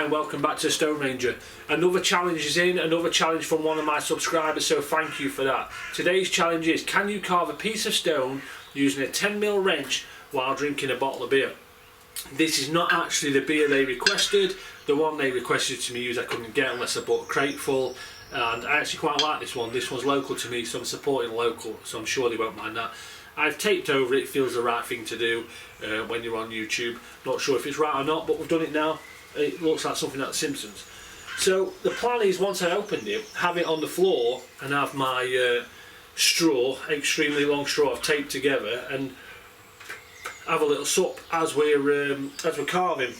Hi and welcome back to Stone Ranger. Another challenge is in, another challenge from one of my subscribers, so thank you for that. Today's challenge is, can you carve a piece of stone using a 10mm wrench while drinking a bottle of beer? This is not actually the beer they requested. The one they requested to me use I couldn't get unless I bought a crate full, and I actually quite like this one. This one's local to me, so I'm supporting local, so I'm sure they won't mind that. I've taped over it, feels the right thing to do when you're on YouTube. Not sure if it's right or not, but we've done it now. It looks like something out of Simpsons. So the plan is, once I opened it, have it on the floor and have my straw, extremely long straw I've taped together, and have a little sup as we're carving.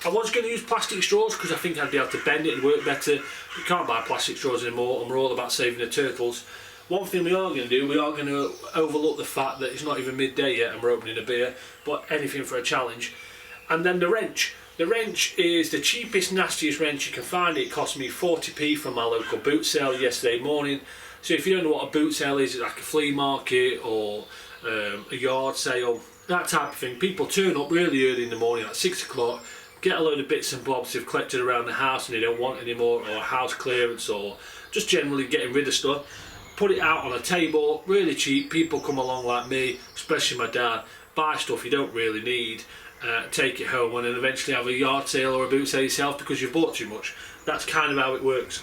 I was going to use plastic straws because I think I'd be able to bend it and work better. You can't buy plastic straws anymore, and we're all about saving the turtles. One thing we are going to do, we are going to overlook the fact that it's not even midday yet and we're opening a beer, but anything for a challenge. And then the wrench. The wrench is the cheapest, nastiest wrench you can find. It cost me 40p from my local boot sale yesterday morning. So if you don't know what a boot sale is, it's like a flea market or a yard sale, that type of thing. People turn up really early in the morning, like 6 o'clock, get a load of bits and bobs they've collected around the house and they don't want anymore, or house clearance, or just generally getting rid of stuff. Put it out on a table, really cheap. People come along like me, especially my dad, buy stuff you don't really need, take it home, and then eventually have a yard sale or a boot sale yourself because you've bought too much. That's kind of how it works.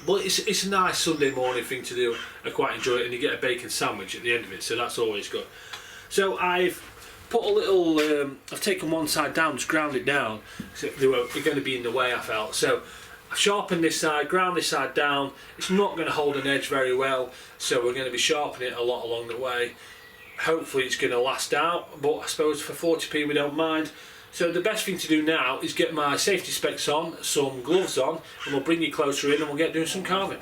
But it's a nice Sunday morning thing to do. I quite enjoy it, and you get a bacon sandwich at the end of it, so that's always good. So I've put a little, I've taken one side down, just ground it down, so they're going to be in the way, I felt. So I've sharpened this side, ground this side down. It's not going to hold an edge very well, so we're going to be sharpening it a lot along the way. Hopefully it's going to last out, but I suppose for 40p we don't mind. So the best thing to do now is get my safety specs on, some gloves on, and we'll bring you closer in and we'll get doing some carving.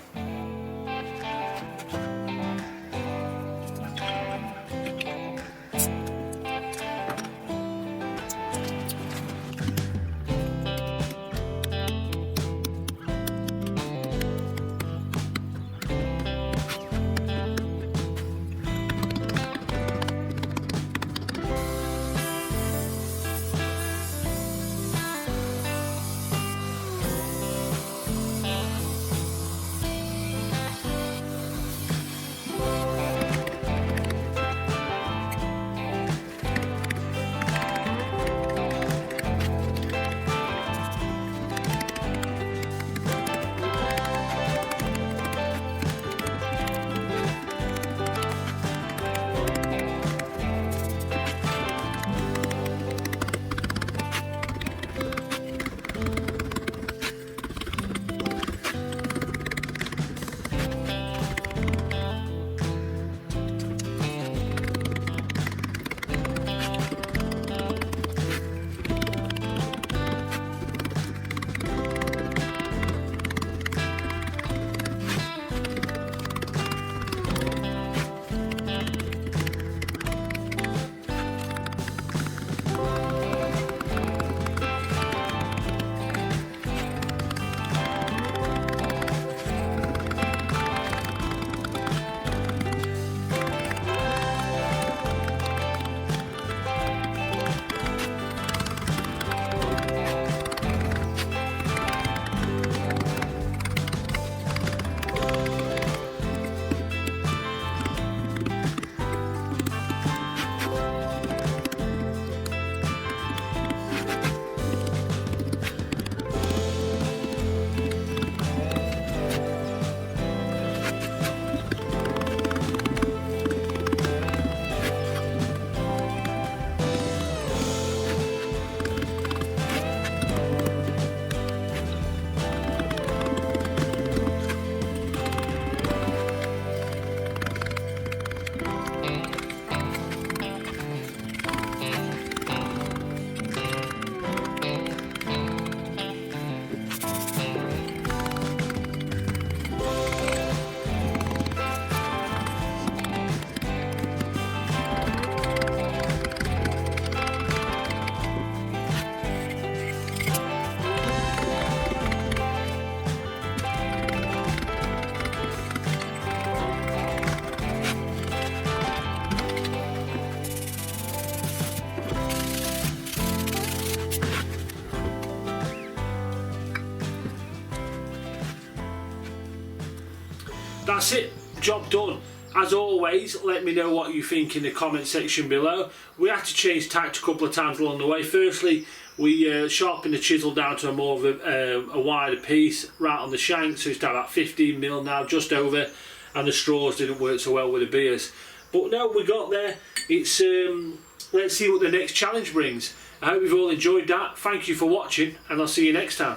that's it, job done. As always, let me know what you think in the comment section below. We had to change tact a couple of times along the way. Firstly, we sharpened the chisel down to a more of a wider piece right on the shank, so it's down about 15mm now, just over, and the straws didn't work so well with the beers. But no, we got there. It's let's see what the next challenge brings. I hope you've all enjoyed that. Thank you for watching, and I'll see you next time.